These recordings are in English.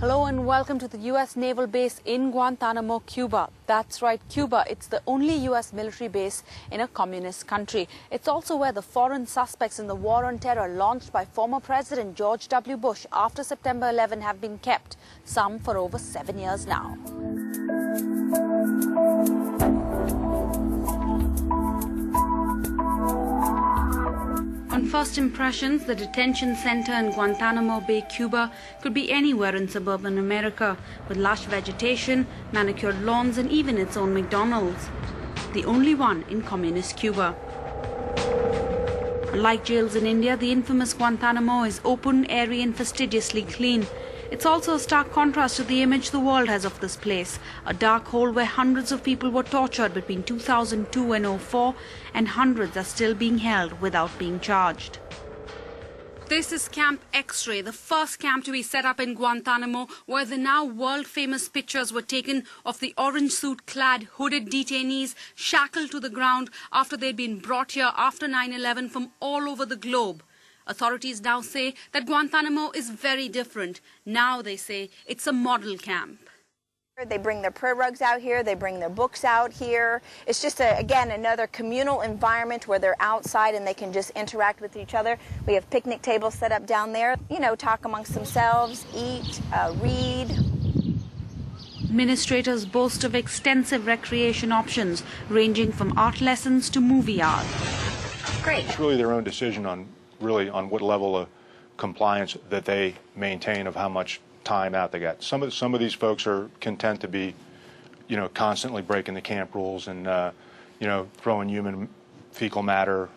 Hello and welcome to the U.S. naval base in Guantanamo, Cuba. That's right, Cuba. It's the only U.S. military base in a communist country. It's also where the foreign suspects in the war on terror launched by former President George W. Bush after September 11 have been kept, some for over 7 years now. On first impressions, the detention center in Guantanamo Bay, Cuba, could be anywhere in suburban America, with lush vegetation, manicured lawns, and even its own McDonald's. The only one in communist Cuba. Unlike jails in India, the infamous Guantanamo is open, airy, and fastidiously clean. It's also a stark contrast to the image the world has of this place, a dark hole where hundreds of people were tortured between 2002 and 2004, and hundreds are still being held without being charged. This is Camp X-Ray, the first camp to be set up in Guantanamo, where the now world-famous pictures were taken of the orange suit-clad, hooded detainees shackled to the ground after they'd been brought here after 9/11 from all over the globe. Authorities now say that Guantanamo is very different. Now they say it's a model camp. They bring their prayer rugs out here, they bring their books out here. It's just, again, another communal environment where they're outside and they can just interact with each other. We have picnic tables set up down there, talk amongst themselves, eat, read. Administrators boast of extensive recreation options, ranging from art lessons to movie art. Great. It's really their own decision on what level of compliance that they maintain, of how much time out they got. Some of these folks are content to be, constantly breaking the camp rules and, throwing human fecal matter,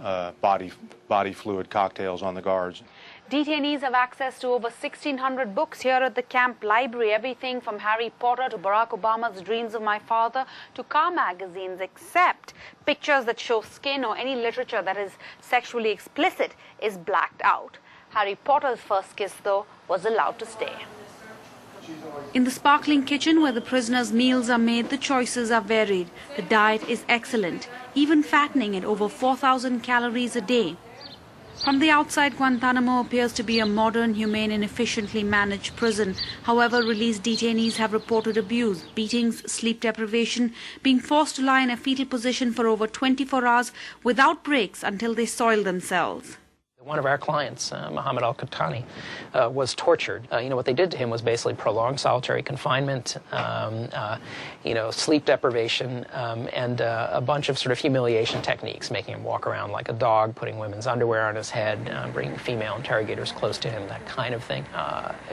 body fluid cocktails on the guards. Detainees have access to over 1,600 books here at the camp library, everything from Harry Potter to Barack Obama's Dreams of My Father to car magazines, except pictures that show skin or any literature that is sexually explicit is blacked out. Harry Potter's first kiss, though, was allowed to stay. In the sparkling kitchen where the prisoners' meals are made, the choices are varied. The diet is excellent, even fattening at over 4,000 calories a day. From the outside, Guantanamo appears to be a modern, humane and efficiently managed prison. However, released detainees have reported abuse, beatings, sleep deprivation, being forced to lie in a fetal position for over 24 hours without breaks until they soil themselves. One of our clients, Muhammad al-Qahtani, was tortured. What they did to him was basically prolonged solitary confinement, sleep deprivation, and a bunch of sort of humiliation techniques, making him walk around like a dog, putting women's underwear on his head, bringing female interrogators close to him, that kind of thing.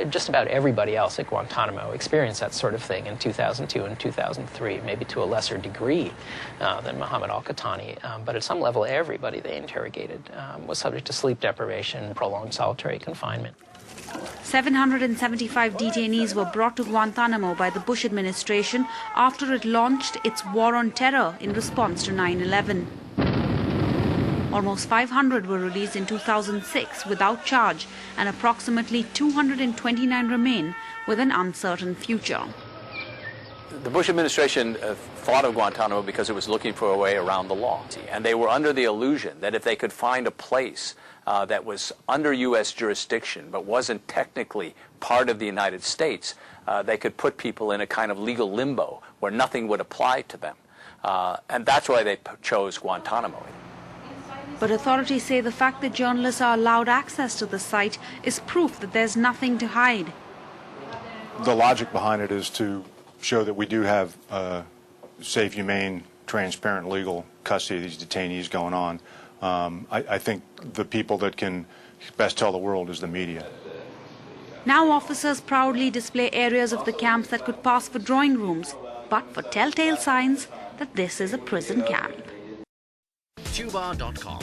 Just about everybody else at Guantanamo experienced that sort of thing in 2002 and 2003, maybe to a lesser degree than Muhammad al-Qahtani. But at some level, everybody they interrogated was subject to sleep deprivation, prolonged solitary confinement. 775 detainees were brought to Guantanamo by the Bush administration after it launched its war on terror in response to 9/11. Almost 500 were released in 2006 without charge, and approximately 229 remain with an uncertain future. The Bush administration thought of Guantanamo because it was looking for a way around the law. And they were under the illusion that if they could find a place that was under U.S. jurisdiction but wasn't technically part of the United States, they could put people in a kind of legal limbo where nothing would apply to them. And that's why they chose Guantanamo. But authorities say the fact that journalists are allowed access to the site is proof that there's nothing to hide. The logic behind it is to show that we do have safe, humane, transparent legal custody of these detainees going on. I think the people that can best tell the world is the media. Now officers proudly display areas of the camps that could pass for drawing rooms, but for telltale signs that this is a prison camp. Cuba.com